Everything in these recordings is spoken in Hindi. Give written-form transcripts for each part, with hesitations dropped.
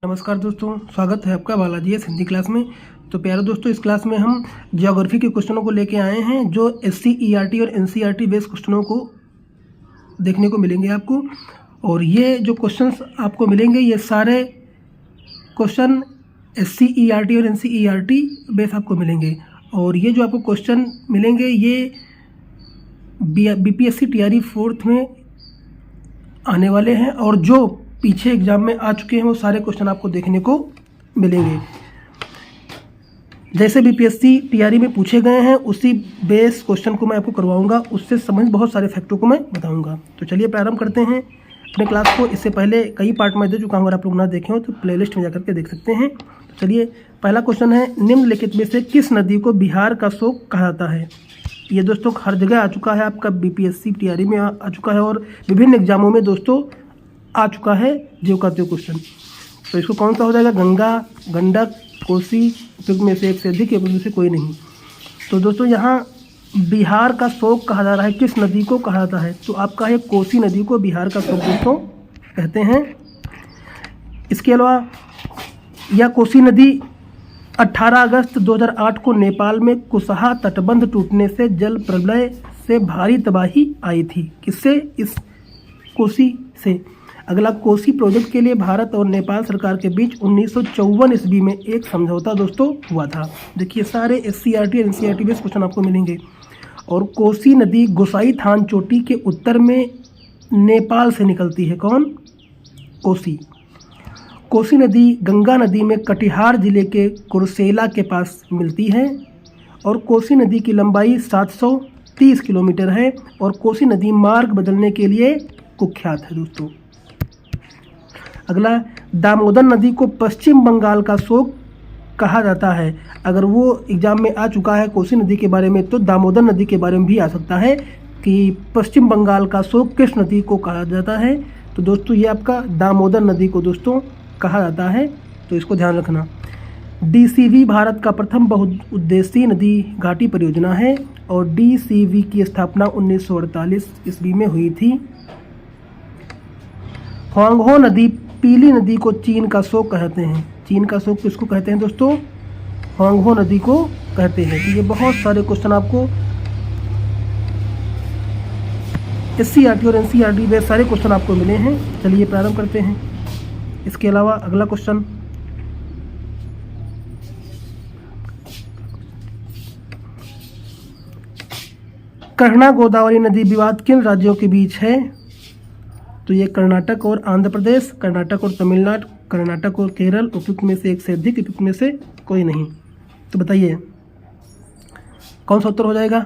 नमस्कार दोस्तों, स्वागत है आपका बालाजी हिंदी क्लास में। तो प्यारे दोस्तों, इस क्लास में हम ज्योग्राफी के क्वेश्चनों को लेके आए हैं जो SCERT और NCERT बेस्ड क्वेश्चनों को देखने को मिलेंगे आपको। और ये जो क्वेश्चंस आपको मिलेंगे ये सारे क्वेश्चन SCERT और NCERT बेस्ड आपको मिलेंगे। और ये जो आपको क्वेश्चन मिलेंगे ये BPSC TRE 4th में आने वाले हैं और जो पीछे एग्जाम में आ चुके हैं वो सारे क्वेश्चन आपको देखने को मिलेंगे। जैसे BPSC TRE में पूछे गए हैं उसी बेस क्वेश्चन को मैं आपको करवाऊंगा, उससे संबंधित बहुत सारे फैक्टों को मैं बताऊंगा। तो चलिए प्रारंभ करते हैं अपने क्लास को। इससे पहले कई पार्ट में दे चुका हूँ, अगर आप लोग ना देखे हो तो प्लेलिस्ट में जाकर के देख सकते हैं। तो चलिए, पहला क्वेश्चन है, निम्नलिखित में से किस नदी को बिहार का शोक कहा जाता है? ये दोस्तों हर जगह आ चुका है, आपका BPSC TRE में आ चुका है और विभिन्न एग्जामों में दोस्तों आ चुका है जो का त्यों क्वेश्चन। तो इसको कौन सा हो जाएगा? गंगा, गंडक, कोसी, उपयुक्त में से एक से अधिक, उपयुक्त में से कोई नहीं। तो दोस्तों यहाँ बिहार का शोक कहा जा रहा है, किस नदी को कहा जाता है? तो आपका है कोसी नदी को बिहार का शोक दोस्तों कहते हैं। इसके अलावा यह कोसी नदी 18 अगस्त 2008 को नेपाल में कुशहा तटबंध टूटने से जल प्रलय से भारी तबाही आई थी। किससे? इस कोसी से। अगला, कोसी प्रोजेक्ट के लिए भारत और नेपाल सरकार के बीच 1954 ईस्वी में एक समझौता दोस्तों हुआ था। देखिए सारे SCERT और NCERT बेस्ड क्वेश्चन आपको मिलेंगे। और कोसी नदी गोसाई थान चोटी के उत्तर में नेपाल से निकलती है। कौन? कोसी। कोसी नदी गंगा नदी में कटिहार जिले के कुर्सेला के पास मिलती है और कोसी नदी की लंबाई 730 किलोमीटर है और कोसी नदी मार्ग बदलने के लिए कुख्यात है दोस्तों। अगला, दामोदर नदी को पश्चिम बंगाल का शोक कहा जाता है। अगर वो एग्जाम में आ चुका है कोसी नदी के बारे में तो दामोदर नदी के बारे में भी आ सकता है कि पश्चिम बंगाल का शोक किस नदी को कहा जाता है। तो दोस्तों ये आपका दामोदर नदी को दोस्तों कहा जाता है, तो इसको ध्यान रखना। DCV भारत का प्रथम बहुउद्देशीय नदी घाटी परियोजना है और DCV की स्थापना 1948 ईस्वी में हुई थी। हुआंगहो नदी, पीली नदी को चीन का शोक कहते हैं। चीन का शोक किसको कहते हैं दोस्तों? हुआंगहो नदी को कहते हैं। तो ये बहुत सारे क्वेश्चन आपको SCERT और NCERT में सारे क्वेश्चन आपको मिले हैं। चलिए प्रारंभ करते हैं। इसके अलावा अगला क्वेश्चन, कृष्णा गोदावरी नदी विवाद किन राज्यों के बीच है? तो ये कर्नाटक और आंध्र प्रदेश, कर्नाटक और तमिलनाडु, कर्नाटक और केरल, उपयुक्त में से एक से अधिक, उपयुक्त में से कोई नहीं। तो बताइए कौन सा उत्तर हो जाएगा?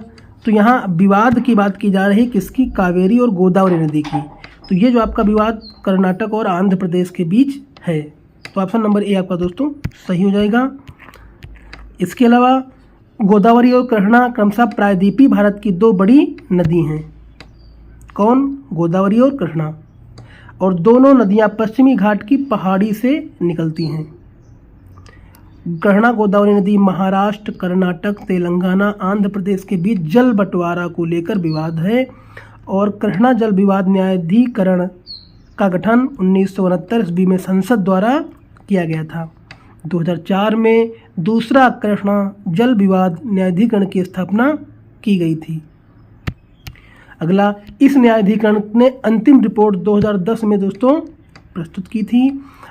तो यहाँ विवाद की बात की जा रही है, किसकी? कावेरी और गोदावरी नदी की। तो ये जो आपका विवाद कर्नाटक और आंध्र प्रदेश के बीच है, तो ऑप्शन नंबर ए आपका दोस्तों सही हो जाएगा। इसके अलावा गोदावरी और कृष्णा क्रमशः प्रायद्वीपीय भारत की दो बड़ी नदी हैं। कौन? गोदावरी और कृष्णा। और दोनों नदियां पश्चिमी घाट की पहाड़ी से निकलती हैं। कृष्णा गोदावरी नदी महाराष्ट्र, कर्नाटक, तेलंगाना, आंध्र प्रदेश के बीच जल बंटवारा को लेकर विवाद है और कृष्णा जल विवाद न्यायाधिकरण का गठन 1969 ईस्वी में संसद द्वारा किया गया था। 2004 में दूसरा कृष्णा जल विवाद न्यायाधिकरण की स्थापना की गई थी। अगला, इस न्यायाधिकरण ने अंतिम रिपोर्ट 2010 में दोस्तों प्रस्तुत की थी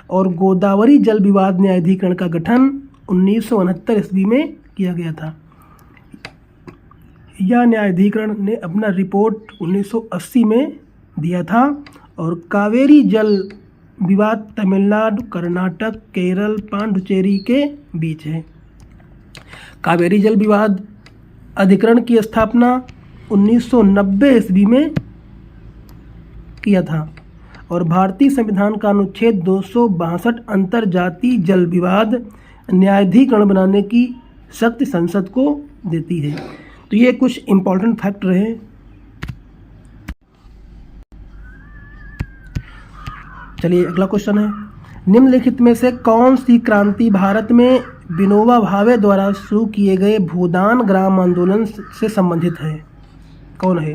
और गोदावरी जल विवाद न्यायाधिकरण का गठन 1969 ईस्वी में किया गया था। यह न्यायाधिकरण ने अपना रिपोर्ट 1980 में दिया था और कावेरी जल विवाद तमिलनाडु, कर्नाटक, केरल, पांडुचेरी के बीच है। कावेरी जल विवाद अधिकरण की स्थापना 1990 ईस्वी में किया था और भारतीय संविधान का अनुच्छेद 262 अंतर्जातीय जल विवाद न्यायाधिकरण बनाने की शक्ति संसद को देती है। तो ये कुछ इंपॉर्टेंट फैक्ट रहे। चलिए अगला क्वेश्चन है, निम्नलिखित में से कौन सी क्रांति भारत में विनोबा भावे द्वारा शुरू किए गए भूदान ग्राम आंदोलन से संबंधित है? कौन है?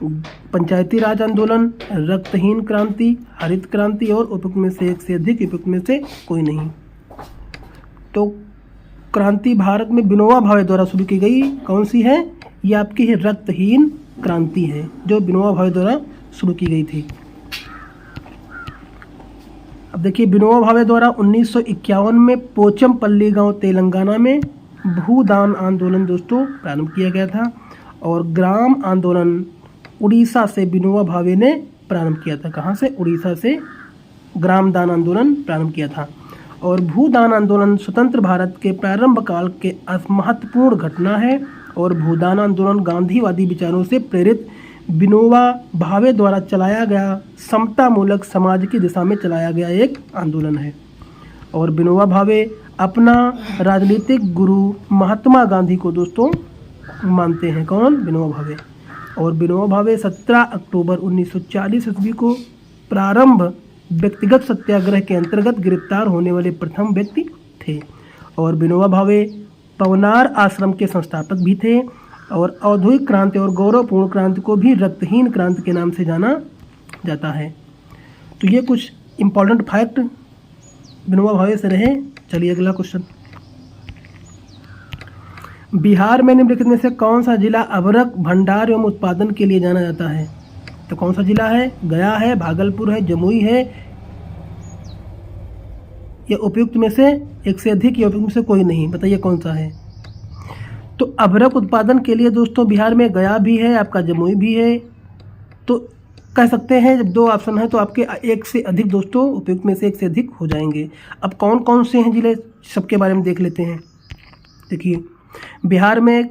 पंचायती राज आंदोलन, रक्तहीन क्रांति, हरित क्रांति और उपयुक्त में से एक से अधिक, उपयुक्त में से कोई नहीं। तो क्रांति भारत में विनोबा भावे द्वारा शुरू की गई कौन सी है? ये आपकी है रक्तहीन क्रांति है, जो विनोबा भावे द्वारा शुरू की गई थी। अब देखिए, विनोबा भावे द्वारा 1951 में पोचमपल्ली गांव तेलंगाना में भूदान आंदोलन दोस्तों प्रारंभ किया गया था, और ग्राम आंदोलन उड़ीसा से विनोबा भावे ने प्रारंभ किया था। कहाँ से? उड़ीसा से ग्राम दान आंदोलन प्रारंभ किया था। और भूदान आंदोलन स्वतंत्र भारत के प्रारंभ काल के महत्वपूर्ण घटना है, और भूदान आंदोलन गांधीवादी विचारों से प्रेरित विनोबा भावे द्वारा चलाया गया समतामूलक समाज की दिशा में चलाया गया एक आंदोलन है। और विनोबा भावे अपना राजनीतिक गुरु महात्मा गांधी को दोस्तों मानते हैं। कौन? विनोबा भावे। और विनोबा भावे 17 अक्टूबर 1940 ईस्वी को प्रारंभ व्यक्तिगत सत्याग्रह के अंतर्गत गिरफ्तार होने वाले प्रथम व्यक्ति थे। और विनोबा भावे पवनार आश्रम के संस्थापक भी थे, और औद्योगिक क्रांति और गौरवपूर्ण क्रांति को भी रक्तहीन क्रांति के नाम से जाना जाता है। तो ये कुछ इम्पोर्टेंट फैक्ट विनोबा भावे से रहे। चलिए अगला क्वेश्चन। बिहार में निम्नलिखित में से कौन सा जिला अभ्रक भंडार एवं उत्पादन के लिए जाना जाता है? तो कौन सा जिला है? गया है, भागलपुर है, जमुई है, या उपयुक्त में से एक से अधिक, या उपयुक्त में से कोई नहीं? बताइए कौन सा है? तो अभ्रक उत्पादन के लिए दोस्तों बिहार में गया भी है, आपका जमुई भी है। तो कह सकते हैं जब दो ऑप्शन है तो आपके एक से अधिक दोस्तों उपयुक्त में से एक से अधिक हो जाएंगे। अब कौन कौन से हैं जिले, सबके बारे में देख लेते हैं। देखिए, बिहार में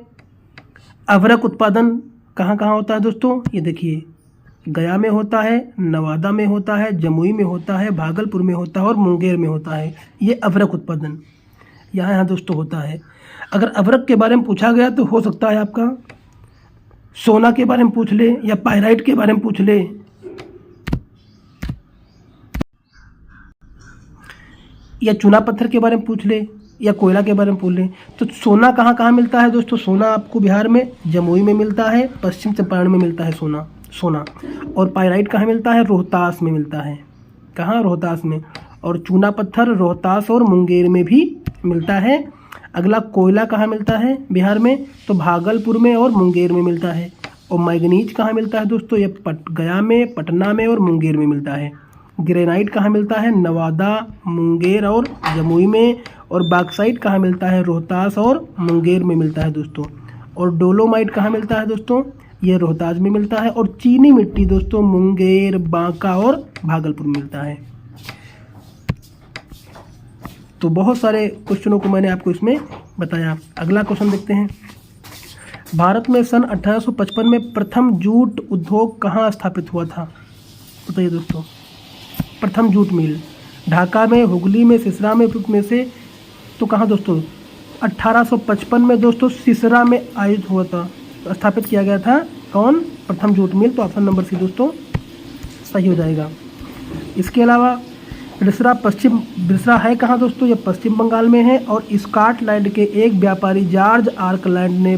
अभ्रक उत्पादन कहाँ कहाँ होता है दोस्तों? ये देखिए, गया में होता है, नवादा में होता है, जमुई में होता है, भागलपुर में होता है और मुंगेर में होता है। ये अभ्रक उत्पादन यहाँ दोस्तों होता है। अगर अभ्रक के बारे में पूछा गया तो हो सकता है आपका सोना के बारे में पूछ ले, या पाइराइट के बारे में पूछ ले, या चूना पत्थर के बारे में पूछ ले, या कोयला के बारे में पूछ ले। तो सोना कहाँ कहाँ मिलता है दोस्तों? सोना आपको बिहार में जमुई में मिलता है, पश्चिम चंपारण में मिलता है सोना। और पाइराइट कहाँ मिलता है? रोहतास में मिलता है। कहाँ? रोहतास में। और चूना पत्थर रोहतास और मुंगेर में भी मिलता है। अगला, कोयला कहाँ मिलता है बिहार में? तो भागलपुर में और मुंगेर में मिलता है। और मैग्नीज कहाँ मिलता है दोस्तों? ये गया में, पटना में और मुंगेर में मिलता है। ग्रेनाइट कहाँ मिलता है? नवादा, मुंगेर और जमुई में। और बॉक्साइट कहाँ मिलता है? रोहतास और मुंगेर में मिलता है दोस्तों। और डोलोमाइट कहाँ मिलता है दोस्तों? ये रोहतास में मिलता है। और चीनी मिट्टी दोस्तों मुंगेर, बांका और भागलपुर में मिलता है। तो बहुत सारे क्वेश्चनों को मैंने आपको इसमें बताया। अगला क्वेश्चन देखते हैं। भारत में सन 1855 में प्रथम जूट उद्योग कहाँ स्थापित हुआ था? बताइए दोस्तों। प्रथम जूट मिल ढाका में, हुगली में, सिसरा में, उपयुक्त में से तो कहाँ दोस्तों? 1855 में दोस्तों सिसरा में आयोजित हुआ था, स्थापित किया गया था। कौन? प्रथम जूट मिल। तो ऑप्शन नंबर सी दोस्तों सही हो जाएगा। इसके अलावा बिरसा है कहाँ दोस्तों? ये पश्चिम बंगाल में है। और स्कॉटलैंड के एक व्यापारी जॉर्ज आर्कलैंड ने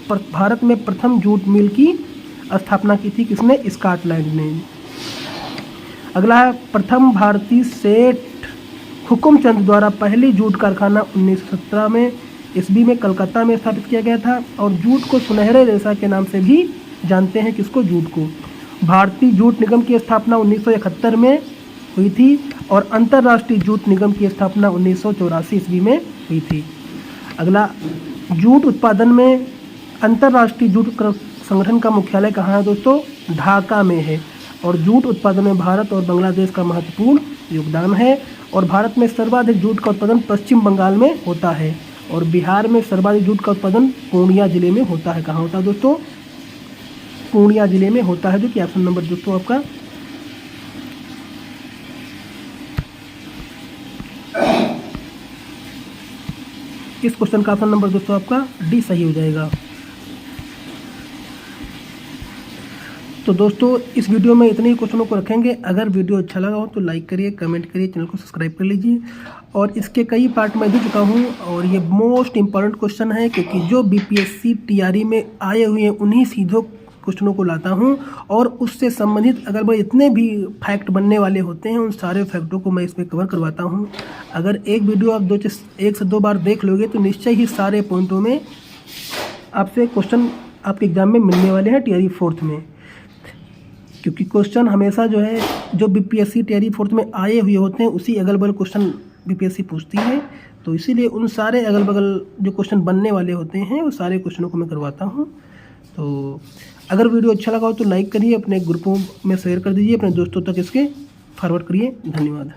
भारत में प्रथम जूट मिल की स्थापना की थी। किसने? स्कॉटलैंड ने। अगला है, प्रथम भारतीय सेठ हुकुमचंद द्वारा पहली जूट कारखाना 1917 में ईस्वी में कलकत्ता में स्थापित किया गया था। और जूट को सुनहरे रेशा के नाम से भी जानते हैं। किसको? जूट को। भारतीय जूट निगम की स्थापना 1971 में हुई थी। और अंतर्राष्ट्रीय जूट निगम की स्थापना 1984 ईस्वी में हुई थी। अगला, जूट उत्पादन में अंतर्राष्ट्रीय जूट संगठन का मुख्यालय कहाँ है दोस्तों? ढाका में है। और जूट उत्पादन में भारत और बांग्लादेश का महत्वपूर्ण योगदान है। और भारत में सर्वाधिक जूट का उत्पादन पश्चिम बंगाल में होता है। और बिहार में सर्वाधिक जूट का उत्पादन पूर्णिया जिले में होता है। कहाँ होता है दोस्तों? पूर्णिया जिले में होता है, जो कि ऑप्शन नंबर दोस्तों आपका इस क्वेश्चन का ऑप्शन नंबर दोस्तों आपका डी सही हो जाएगा। तो दोस्तों इस वीडियो में इतने ही क्वेश्चनों को रखेंगे। अगर वीडियो अच्छा लगा हो तो लाइक करिए, कमेंट करिए, चैनल को सब्सक्राइब कर लीजिए। और इसके कई पार्ट मैं दे चुका हूँ, और ये मोस्ट इम्पॉर्टेंट क्वेश्चन है, क्योंकि जो बीपीएससी टीआरई में आए हुए हैं उन्हीं क्वेश्चनों को लाता हूं और उससे संबंधित अगर मैं इतने भी फैक्ट बनने वाले होते हैं उन सारे फैक्टों को मैं इसमें कवर करवाता हूं। अगर एक वीडियो आप 1 से 2 बार देख लोगे तो निश्चय ही सारे पॉइंटों में आपसे क्वेश्चन आपके एग्जाम में मिलने वाले हैं टियरी 4th में, क्योंकि क्वेश्चन हमेशा जो है जो बीपीएससी टियरी 4th में आए हुए होते हैं उसी अगल बगल क्वेश्चन बीपीएससी पूछती है। तो इसीलिए उन सारे अगल बगल जो क्वेश्चन बनने वाले होते हैं वो सारे क्वेश्चनों को मैं करवाता हूँ। तो अगर वीडियो अच्छा लगा हो तो लाइक करिए, अपने ग्रुपों में शेयर कर दीजिए, अपने दोस्तों तक इसके फॉरवर्ड करिए। धन्यवाद।